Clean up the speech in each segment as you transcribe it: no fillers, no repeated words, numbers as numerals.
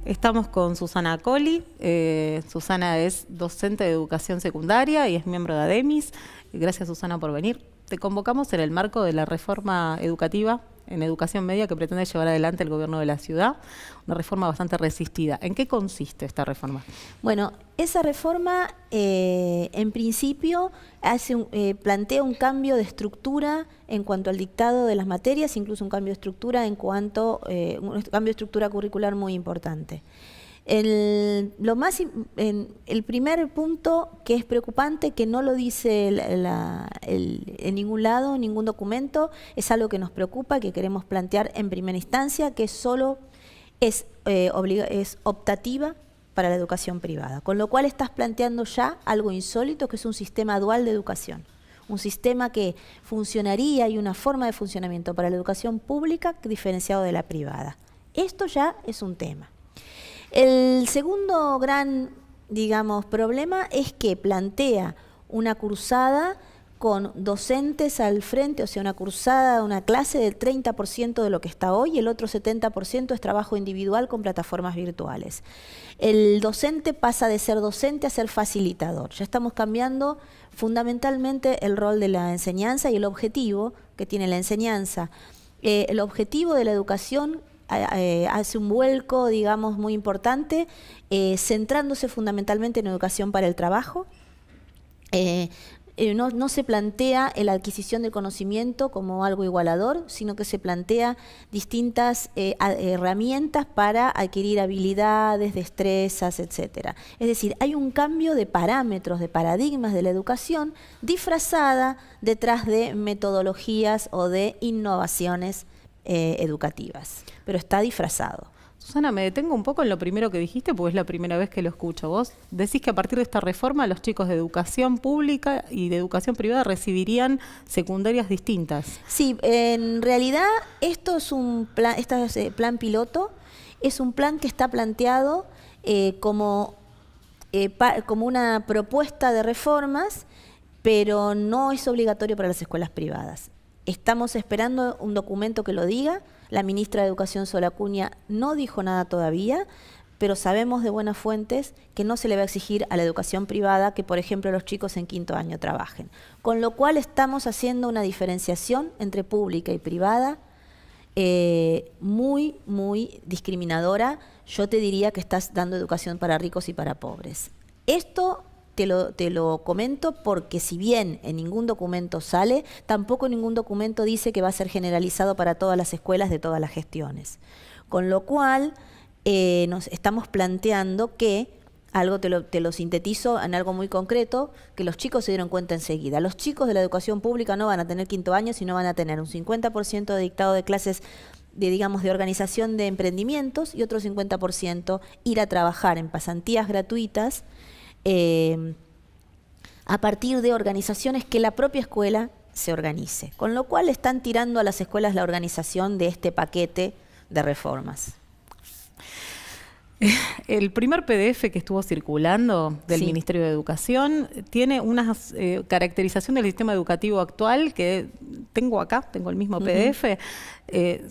Estamos con Susana Colli. Susana es docente de educación secundaria y es miembro de ADEMIS. Gracias, Susana, por venir. Te convocamos en el marco de la reforma educativa en educación media que pretende llevar adelante el gobierno de la ciudad, una reforma bastante resistida. ¿En qué consiste esta reforma? Bueno, esa reforma en principio plantea un cambio de estructura en cuanto al dictado de las materias, incluso un cambio de estructura un cambio de estructura curricular muy importante. El primer punto que es preocupante, que no lo dice en ningún lado, en ningún documento, es algo que nos preocupa, que queremos plantear en primera instancia, que solo es optativa para la educación privada. Con lo cual estás planteando ya algo insólito, que es un sistema dual de educación. Un sistema que funcionaría y una forma de funcionamiento para la educación pública diferenciado de la privada. Esto ya es un tema. El segundo gran, problema es que plantea una cursada con docentes al frente, o sea, una clase del 30% de lo que está hoy, y el otro 70% es trabajo individual con plataformas virtuales. El docente pasa de ser docente a ser facilitador. Ya estamos cambiando fundamentalmente el rol de la enseñanza y el objetivo que tiene la enseñanza. El objetivo de la educación hace un vuelco, muy importante, centrándose fundamentalmente en educación para el trabajo. No se plantea la adquisición del conocimiento como algo igualador, sino que se plantea distintas herramientas para adquirir habilidades, destrezas, etc. Es decir, hay un cambio de parámetros, de paradigmas de la educación disfrazada detrás de metodologías o de innovaciones educativas, pero está disfrazado. Susana, me detengo un poco en lo primero que dijiste, porque es la primera vez que lo escucho. Vos decís que a partir de esta reforma los chicos de educación pública y de educación privada recibirían secundarias distintas. Sí, en realidad esto es un plan, plan piloto, es un plan que está planteado como una propuesta de reformas, pero no es obligatorio para las escuelas privadas. Estamos esperando un documento que lo diga. La ministra de Educación, Sol Acuña, no dijo nada todavía, pero sabemos de buenas fuentes que no se le va a exigir a la educación privada que, por ejemplo, los chicos en quinto año trabajen. Con lo cual estamos haciendo una diferenciación entre pública y privada muy, muy discriminadora. Yo te diría que estás dando educación para ricos y para pobres. Esto te lo comento porque si bien en ningún documento sale, tampoco en ningún documento dice que va a ser generalizado para todas las escuelas de todas las gestiones. Con lo cual nos estamos planteando que, te lo sintetizo en algo muy concreto, que los chicos se dieron cuenta enseguida. Los chicos de la educación pública no van a tener quinto año, sino van a tener un 50% de dictado de clases de organización de emprendimientos y otro 50% ir a trabajar en pasantías gratuitas a partir de organizaciones que la propia escuela se organice. Con lo cual están tirando a las escuelas la organización de este paquete de reformas. El primer PDF que estuvo circulando del Ministerio de Educación tiene una caracterización del sistema educativo actual que tengo acá, tengo el mismo PDF.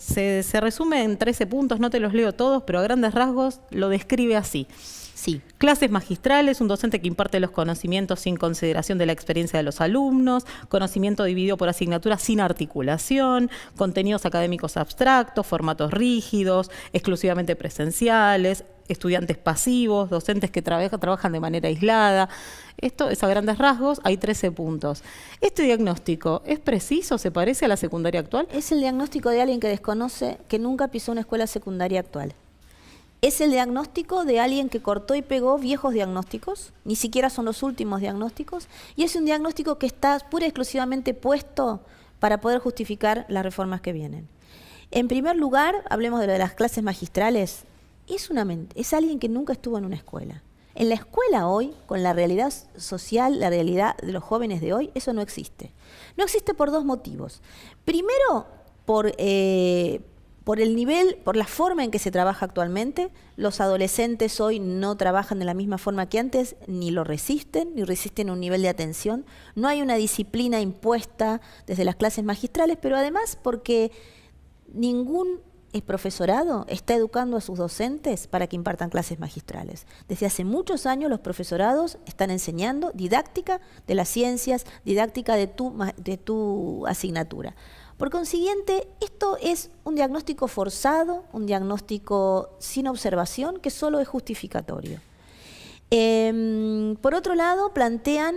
Se resume en 13 puntos, no te los leo todos, pero a grandes rasgos lo describe así. Sí, clases magistrales, un docente que imparte los conocimientos sin consideración de la experiencia de los alumnos, conocimiento dividido por asignaturas sin articulación, contenidos académicos abstractos, formatos rígidos, exclusivamente presenciales, estudiantes pasivos, docentes que trabajan de manera aislada. Esto es a grandes rasgos, hay 13 puntos. ¿Este diagnóstico es preciso? ¿Se parece a la secundaria actual? Es el diagnóstico de alguien que desconoce, que nunca pisó una escuela secundaria actual. Es el diagnóstico de alguien que cortó y pegó viejos diagnósticos, ni siquiera son los últimos diagnósticos, y es un diagnóstico que está pura y exclusivamente puesto para poder justificar las reformas que vienen. En primer lugar, hablemos de lo de las clases magistrales. Es alguien que nunca estuvo en una escuela. En la escuela hoy, con la realidad social, la realidad de los jóvenes de hoy, eso no existe. No existe por dos motivos. Primero, por el nivel, por la forma en que se trabaja actualmente. Los adolescentes hoy no trabajan de la misma forma que antes, ni resisten un nivel de atención. No hay una disciplina impuesta desde las clases magistrales, pero además porque ningún el profesorado está educando a sus docentes para que impartan clases magistrales. Desde hace muchos años los profesorados están enseñando didáctica de las ciencias, didáctica de tu asignatura. Por consiguiente, esto es un diagnóstico forzado, un diagnóstico sin observación, que solo es justificatorio. Por otro lado, plantean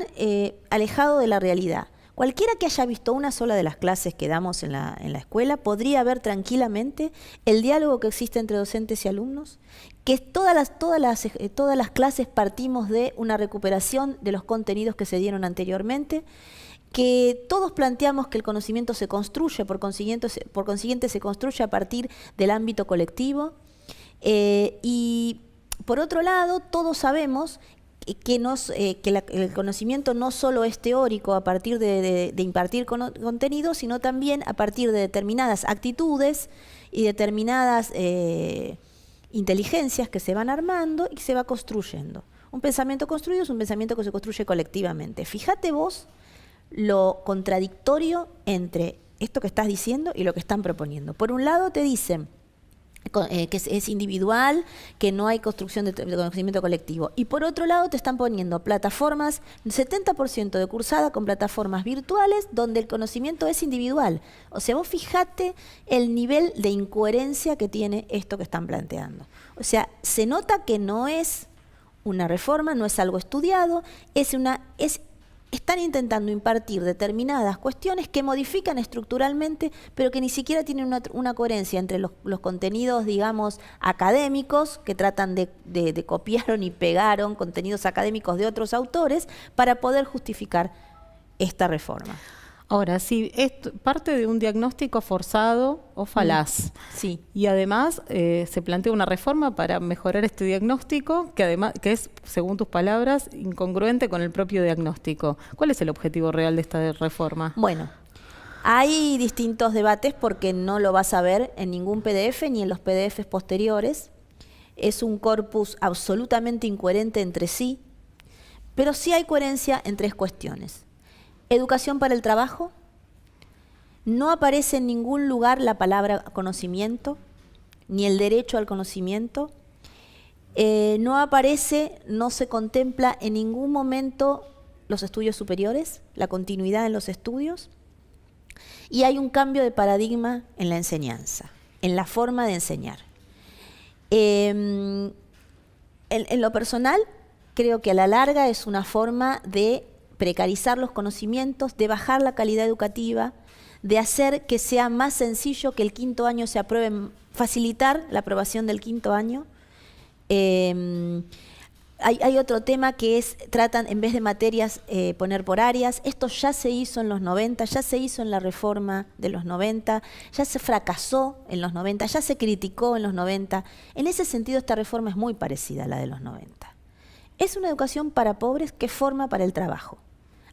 alejado de la realidad. Cualquiera que haya visto una sola de las clases que damos en la escuela podría ver tranquilamente el diálogo que existe entre docentes y alumnos, que todas las clases partimos de una recuperación de los contenidos que se dieron anteriormente, que todos planteamos que el conocimiento se construye, por consiguiente se construye a partir del ámbito colectivo, y por otro lado, todos sabemos que el conocimiento no solo es teórico a partir de impartir contenido, sino también a partir de determinadas actitudes y determinadas inteligencias que se van armando y que se va construyendo. Un pensamiento construido es un pensamiento que se construye colectivamente. Fíjate vos lo contradictorio entre esto que estás diciendo y lo que están proponiendo. Por un lado te dicen que es individual, que no hay construcción de conocimiento colectivo. Y por otro lado te están poniendo plataformas, 70% de cursada con plataformas virtuales donde el conocimiento es individual. O sea, vos fijate el nivel de incoherencia que tiene esto que están planteando. O sea, se nota que no es una reforma, no es algo estudiado, están intentando impartir determinadas cuestiones que modifican estructuralmente, pero que ni siquiera tienen una coherencia entre los contenidos, digamos, académicos, que tratan de copiaron y pegaron contenidos académicos de otros autores para poder justificar esta reforma. Ahora, sí, es parte de un diagnóstico forzado o falaz. Sí. Y además se plantea una reforma para mejorar este diagnóstico, que además es, según tus palabras, incongruente con el propio diagnóstico. ¿Cuál es el objetivo real de esta reforma? Bueno, hay distintos debates porque no lo vas a ver en ningún PDF ni en los PDFs posteriores. Es un corpus absolutamente incoherente entre sí, pero sí hay coherencia en tres cuestiones. Educación para el trabajo. No aparece en ningún lugar la palabra conocimiento, ni el derecho al conocimiento. No se contempla en ningún momento los estudios superiores, la continuidad en los estudios. Y hay un cambio de paradigma en la enseñanza, en la forma de enseñar. En lo personal, creo que a la larga es una forma de precarizar los conocimientos, de bajar la calidad educativa, de hacer que sea más sencillo que el quinto año se apruebe, facilitar la aprobación del quinto año. Hay otro tema que es, tratan en vez de materias poner por áreas. Esto ya se hizo en los 90, ya se hizo en la reforma de los 90, ya se fracasó en los 90, ya se criticó en los 90. En ese sentido esta reforma es muy parecida a la de los 90. Es una educación para pobres que forma para el trabajo.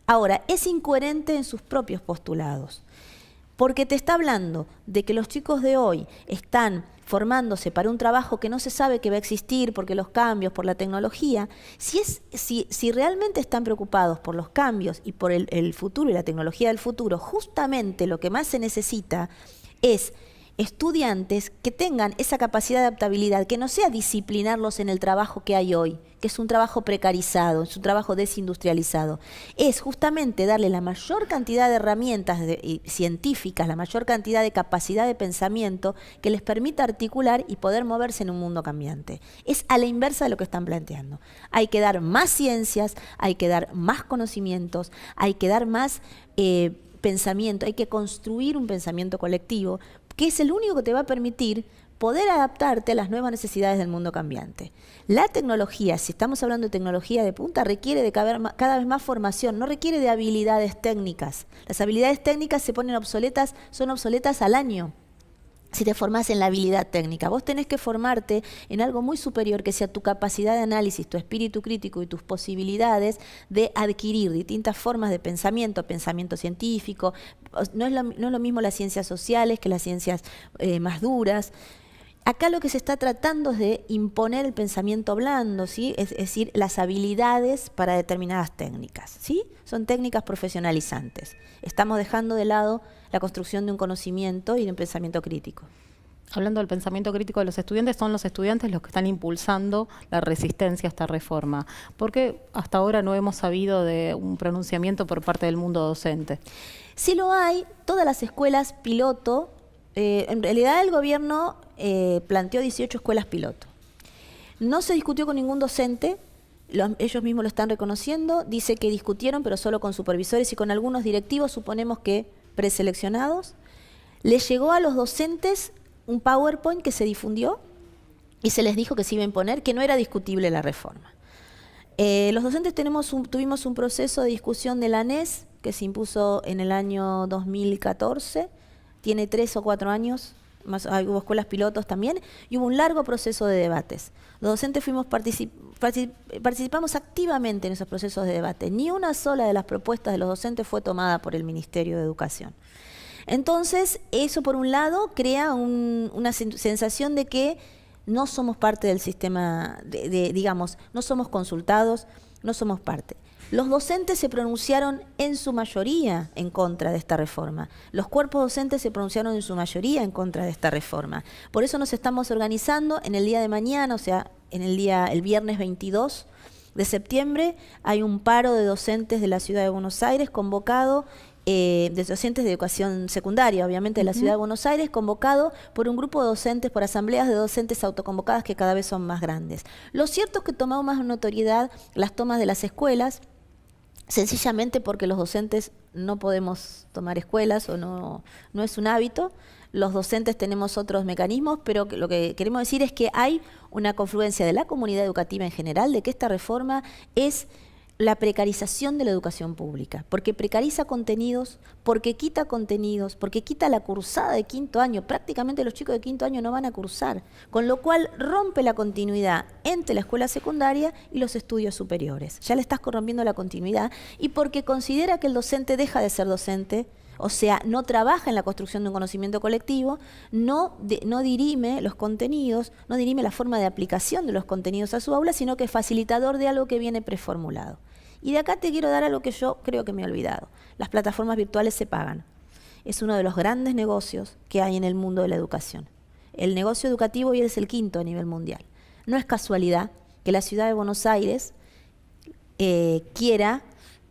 Ahora, es incoherente en sus propios postulados, porque te está hablando de que los chicos de hoy están formándose para un trabajo que no se sabe que va a existir porque los cambios, por la tecnología. Si realmente están preocupados por los cambios y por el futuro y la tecnología del futuro, justamente lo que más se necesita es estudiantes que tengan esa capacidad de adaptabilidad, que no sea disciplinarlos en el trabajo que hay hoy, que es un trabajo precarizado, es un trabajo desindustrializado. Es justamente darle la mayor cantidad de herramientas científicas, la mayor cantidad de capacidad de pensamiento que les permita articular y poder moverse en un mundo cambiante. Es a la inversa de lo que están planteando. Hay que dar más ciencias, hay que dar más conocimientos, hay que dar más pensamiento, hay que construir un pensamiento colectivo, que es el único que te va a permitir poder adaptarte a las nuevas necesidades del mundo cambiante. La tecnología, si estamos hablando de tecnología de punta, requiere de cada vez más formación, no requiere de habilidades técnicas. Las habilidades técnicas se ponen obsoletas, son obsoletas al año. Si te formás en la habilidad técnica, vos tenés que formarte en algo muy superior, que sea tu capacidad de análisis, tu espíritu crítico y tus posibilidades de adquirir distintas formas de pensamiento científico. No es lo mismo las ciencias sociales que las ciencias más duras. Acá lo que se está tratando es de imponer el pensamiento blando, ¿sí? Es decir, las habilidades para determinadas técnicas, ¿sí? Son técnicas profesionalizantes. Estamos dejando de lado la construcción de un conocimiento y de un pensamiento crítico. Hablando del pensamiento crítico de los estudiantes, son los estudiantes los que están impulsando la resistencia a esta reforma. ¿Por qué hasta ahora no hemos sabido de un pronunciamiento por parte del mundo docente? Sí lo hay, todas las escuelas piloto, en realidad el gobierno planteó 18 escuelas piloto. No se discutió con ningún docente, ellos mismos lo están reconociendo, dice que discutieron pero solo con supervisores y con algunos directivos, suponemos que preseleccionados. Les llegó a los docentes un PowerPoint que se difundió y se les dijo que se iba a imponer, que no era discutible la reforma. Los docentes tuvimos un proceso de discusión de la ANES que se impuso en el año 2014, tiene 3 o 4 años, más, hubo escuelas pilotos también, y hubo un largo proceso de debates. Los docentes participamos activamente en esos procesos de debate. Ni una sola de las propuestas de los docentes fue tomada por el Ministerio de Educación. Entonces, eso por un lado crea una sensación de que no somos parte del sistema, digamos, no somos consultados, no somos parte. Los docentes se pronunciaron en su mayoría en contra de esta reforma. Los cuerpos docentes se pronunciaron en su mayoría en contra de esta reforma. Por eso nos estamos organizando en el día de mañana, o sea, el viernes 22 de septiembre, hay un paro de docentes de la Ciudad de Buenos Aires convocado, de docentes de educación secundaria, obviamente de la Ciudad de Buenos Aires, convocado por un grupo de docentes, por asambleas de docentes autoconvocadas que cada vez son más grandes. Lo cierto es que tomamos más notoriedad las tomas de las escuelas, sencillamente porque los docentes no podemos tomar escuelas o no es un hábito. Los docentes tenemos otros mecanismos, pero lo que queremos decir es que hay una confluencia de la comunidad educativa en general de que esta reforma es la precarización de la educación pública, porque precariza contenidos, porque quita la cursada de quinto año. Prácticamente los chicos de quinto año no van a cursar, con lo cual rompe la continuidad entre la escuela secundaria y los estudios superiores. Ya le estás corrompiendo la continuidad, y porque considera que el docente deja de ser docente, o sea, no trabaja en la construcción de un conocimiento colectivo, no dirime los contenidos, no dirime la forma de aplicación de los contenidos a su aula, sino que es facilitador de algo que viene preformulado. Y de acá te quiero dar algo que yo creo que me he olvidado. Las plataformas virtuales se pagan. Es uno de los grandes negocios que hay en el mundo de la educación. El negocio educativo hoy es el 5º a nivel mundial. No es casualidad que la Ciudad de Buenos Aires quiera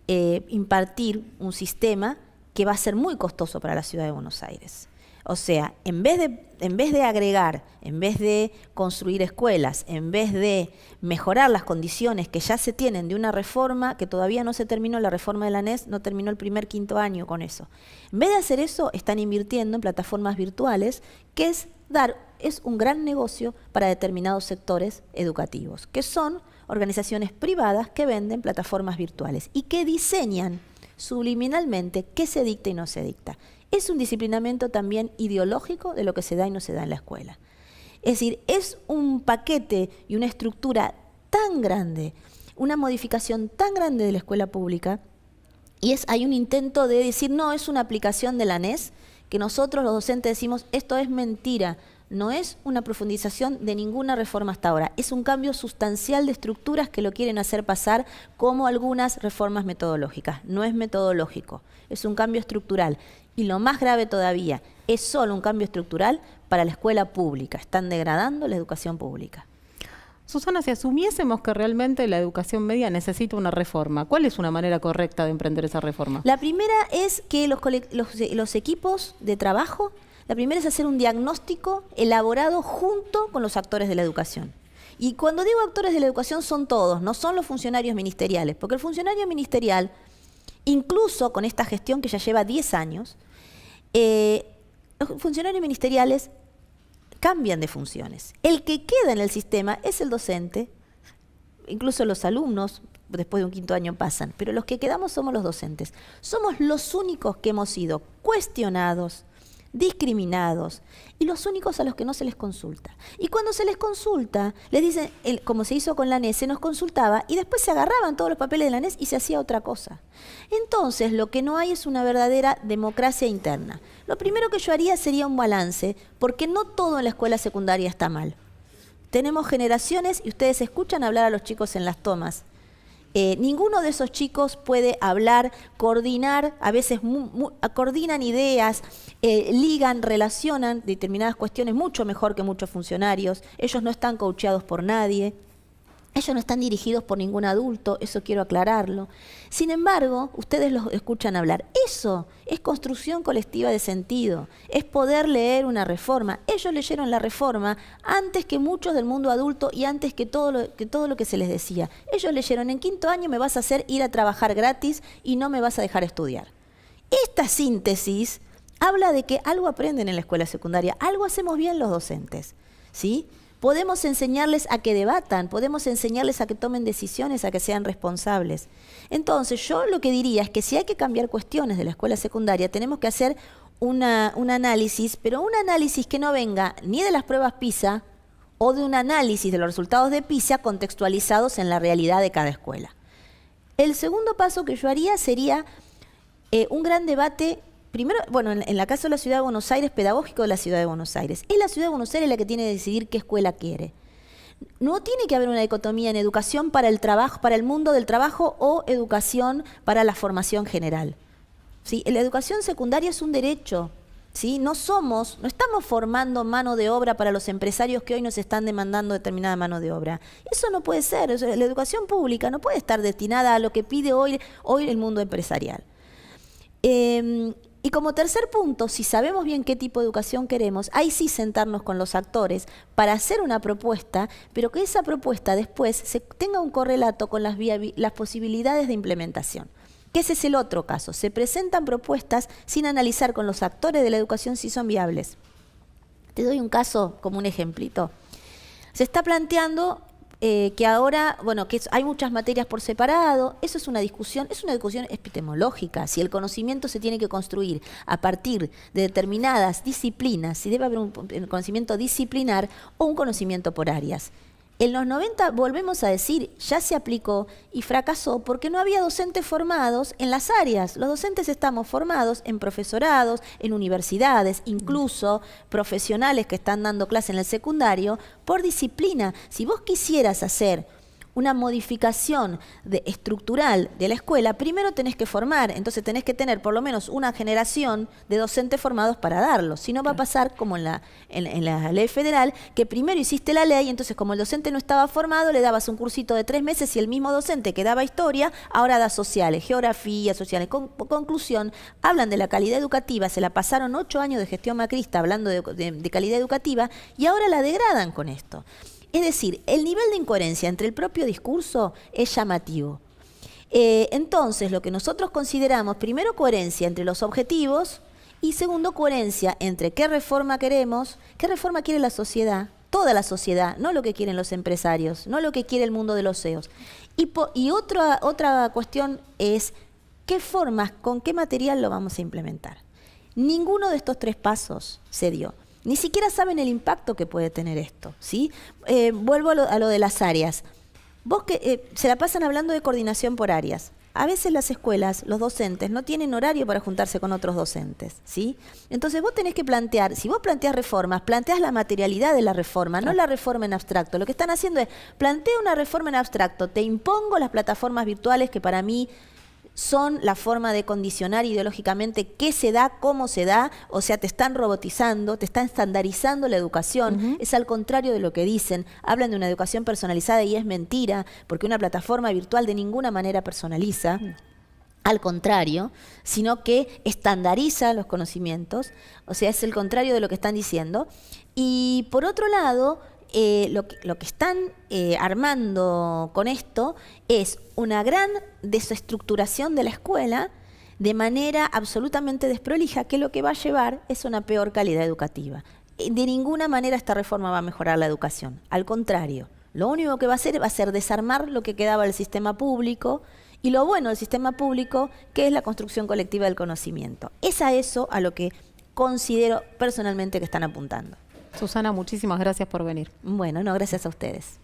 impartir un sistema que va a ser muy costoso para la Ciudad de Buenos Aires. O sea, en vez de agregar, en vez de construir escuelas, en vez de mejorar las condiciones que ya se tienen de una reforma, que todavía no se terminó, la reforma de la ANES no terminó el primer quinto año con eso. En vez de hacer eso, están invirtiendo en plataformas virtuales, que es un gran negocio para determinados sectores educativos, que son organizaciones privadas que venden plataformas virtuales y que diseñan subliminalmente qué se dicta y no se dicta. Es un disciplinamiento también ideológico de lo que se da y no se da en la escuela. Es decir, es un paquete y una estructura tan grande, una modificación tan grande de la escuela pública, y hay un intento de decir, no, es una aplicación de la ANES, que nosotros los docentes decimos, esto es mentira. No es una profundización de ninguna reforma hasta ahora, es un cambio sustancial de estructuras que lo quieren hacer pasar como algunas reformas metodológicas. No es metodológico, es un cambio estructural. Y lo más grave todavía, es solo un cambio estructural para la escuela pública. Están degradando la educación pública. Susana, si asumiésemos que realmente la educación media necesita una reforma, ¿cuál es una manera correcta de emprender esa reforma? La primera es que los equipos de trabajo, la primera es hacer un diagnóstico elaborado junto con los actores de la educación. Y cuando digo actores de la educación son todos, no son los funcionarios ministeriales, porque el funcionario ministerial, incluso con esta gestión que ya lleva 10 años, los funcionarios ministeriales cambian de funciones. El que queda en el sistema es el docente, incluso los alumnos después de un quinto año pasan, pero los que quedamos somos los docentes. Somos los únicos que hemos sido cuestionados, discriminados, y los únicos a los que no se les consulta. Y cuando se les consulta, les dicen, como se hizo con la ANES, se nos consultaba y después se agarraban todos los papeles de la ANES y se hacía otra cosa. Entonces, lo que no hay es una verdadera democracia interna. Lo primero que yo haría sería un balance, porque no todo en la escuela secundaria está mal. Tenemos generaciones, y ustedes escuchan hablar a los chicos en las tomas, Ninguno de esos chicos puede hablar, coordinar, a veces coordinan ideas, ligan, relacionan determinadas cuestiones mucho mejor que muchos funcionarios. Ellos no están coacheados por nadie. Ellos no están dirigidos por ningún adulto, eso quiero aclararlo. Sin embargo, ustedes los escuchan hablar. Eso es construcción colectiva de sentido, es poder leer una reforma. Ellos leyeron la reforma antes que muchos del mundo adulto y antes que todo lo que se les decía. Ellos leyeron: en quinto año me vas a hacer ir a trabajar gratis y no me vas a dejar estudiar. Esta síntesis habla de que algo aprenden en la escuela secundaria, algo hacemos bien los docentes, ¿sí? Podemos enseñarles a que debatan, podemos enseñarles a que tomen decisiones, a que sean responsables. Entonces, yo lo que diría es que si hay que cambiar cuestiones de la escuela secundaria, tenemos que hacer un análisis, pero un análisis que no venga ni de las pruebas PISA o de un análisis de los resultados de PISA contextualizados en la realidad de cada escuela. El segundo paso que yo haría sería un gran debate. Primero, bueno, en la caso de la Ciudad de Buenos Aires, pedagógico de la Ciudad de Buenos Aires. Es la Ciudad de Buenos Aires la que tiene que decidir qué escuela quiere. No tiene que haber una dicotomía en educación para el trabajo, para el mundo del trabajo, o educación para la formación general. ¿Sí? La educación secundaria es un derecho. ¿Sí? No estamos formando mano de obra para los empresarios que hoy nos están demandando determinada mano de obra. Eso no puede ser. La educación pública no puede estar destinada a lo que pide hoy el mundo empresarial. Y como tercer punto, si sabemos bien qué tipo de educación queremos, ahí sí sentarnos con los actores para hacer una propuesta, pero que esa propuesta después tenga un correlato con las posibilidades de implementación. Que ese es el otro caso. Se presentan propuestas sin analizar con los actores de la educación si son viables. Te doy un caso como un ejemplito. Se está planteando que ahora, bueno, que hay muchas materias por separado. Eso es una discusión epistemológica. Si el conocimiento se tiene que construir a partir de determinadas disciplinas, si debe haber un conocimiento disciplinar o un conocimiento por áreas. En los 90, volvemos a decir, ya se aplicó y fracasó porque no había docentes formados en las áreas. Los docentes estamos formados en profesorados, en universidades, incluso profesionales que están dando clase en el secundario, por disciplina. Si vos quisieras hacer una modificación estructural de la escuela, primero tenés que formar, entonces tenés que tener por lo menos una generación de docentes formados para darlo. Si no va a pasar como en la ley federal, que primero hiciste la ley, entonces como el docente no estaba formado, le dabas un cursito de 3 meses y el mismo docente que daba historia, ahora da sociales, geografía, sociales. Conclusión, hablan de la calidad educativa, se la pasaron 8 años de gestión macrista hablando de calidad educativa y ahora la degradan con esto. Es decir, el nivel de incoherencia entre el propio discurso es llamativo. Entonces, lo que nosotros consideramos, primero, coherencia entre los objetivos y segundo, coherencia entre qué reforma queremos, qué reforma quiere la sociedad, toda la sociedad, no lo que quieren los empresarios, no lo que quiere el mundo de los CEOs. Y otra cuestión es qué formas, con qué material lo vamos a implementar. Ninguno de estos 3 pasos se dio. Ni siquiera saben el impacto que puede tener esto, ¿sí? Vuelvo a lo de las áreas. Vos que se la pasan hablando de coordinación por áreas. A veces las escuelas, los docentes, no tienen horario para juntarse con otros docentes, ¿sí? Entonces vos tenés que plantear, si vos planteás reformas, planteás la materialidad de la reforma, no la reforma en abstracto. Lo que están haciendo es, plantea una reforma en abstracto, te impongo las plataformas virtuales que para mí son la forma de condicionar ideológicamente qué se da, cómo se da, o sea, te están robotizando, te están estandarizando la educación, es al contrario de lo que dicen, hablan de una educación personalizada y es mentira, porque una plataforma virtual de ninguna manera personaliza, al contrario, sino que estandariza los conocimientos, o sea, es el contrario de lo que están diciendo. Y por otro lado, lo que están armando con esto es una gran desestructuración de la escuela de manera absolutamente desprolija, que lo que va a llevar es una peor calidad educativa. De ninguna manera esta reforma va a mejorar la educación, al contrario. Lo único que va a ser desarmar lo que quedaba del sistema público y lo bueno del sistema público, que es la construcción colectiva del conocimiento. Es a eso a lo que considero personalmente que están apuntando. Susana, muchísimas gracias por venir. Bueno, no, gracias a ustedes.